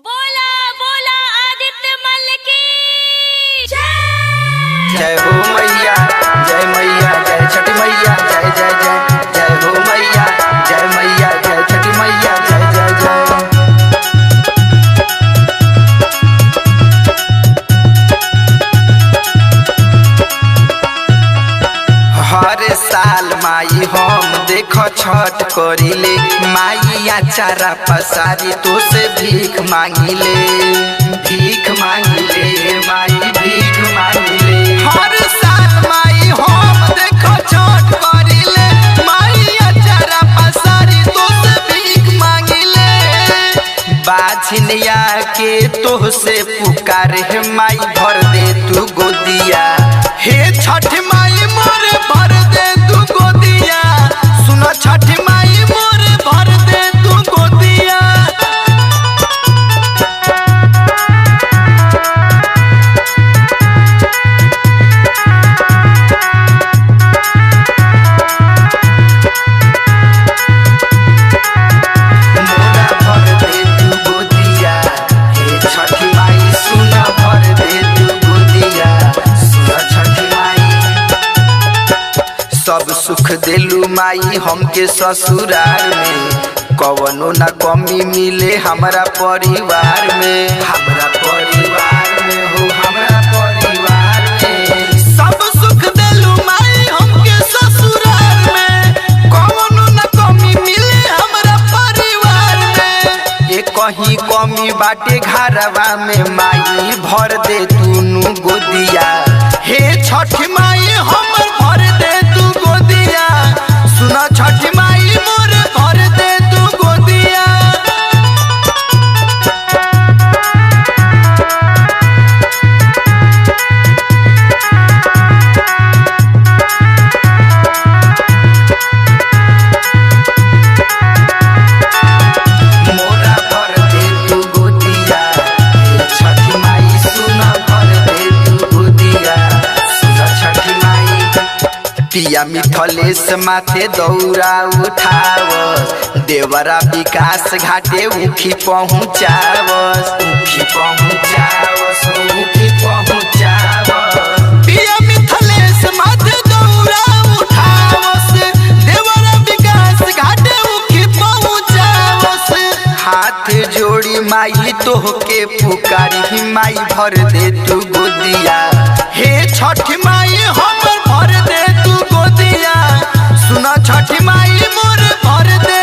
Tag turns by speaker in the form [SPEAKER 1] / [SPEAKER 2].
[SPEAKER 1] बोला बोला आदित्य मल की
[SPEAKER 2] जय हो मैया जय छठी मैया जय जय जय जय हो मैया जय छठी मैया जय जय जय। हर साल माई हम देखो छठ करिले माई आचारा पसारी तो से भीख मांगिले माई भीख मांगिले। हर साल माई हम देखो छठ करिले माई आचारा पसारी तो से भीख मांगिले। बाझनिया के तो से पुकारे है माई भर दे तू गोदिया हे छठ माई मोरे भर दे तू गोदिया। सुनो छठ माई मोरे भर दे तू गोदिया। मोरा भर दे तू गोदिया हे छठ माई सुनो भर दे तू गोदिया। सुनो छठ माई सब सुख देलू माई हमके ससुराल में कवनो ना कमी मिले हमरा परिवार में हमरा परिवार में सब सुख देलू माई हमके ससुराल में कवनो ना कमी मिले हमरा परिवार में। ये कहीं कमी बाटे घरवा में माई भर दे तू गोदिया हे छठ माई हमर भर दे तू गोदिया। सुना छठ माई मोर भर दे तू गोदिया। मोरा भर दे तू गोदिया हे छठ माई सुना भर दे तू गोदिया। सुना छठ माई पिया मिथलेश माथे दौरा उठावस देवरा विकास घाटे उखी पहुँचावस पिया मिथलेश माथे दौरा उठावस देवरा विकास घाटे उखी पहुँचावस। हाथ जोड़ी माई तोहके पुकारी माई भर दे तू गोदिया हे छठ माई हमर भर दे तू गोदिया। सुना छठ माई मोर भर दे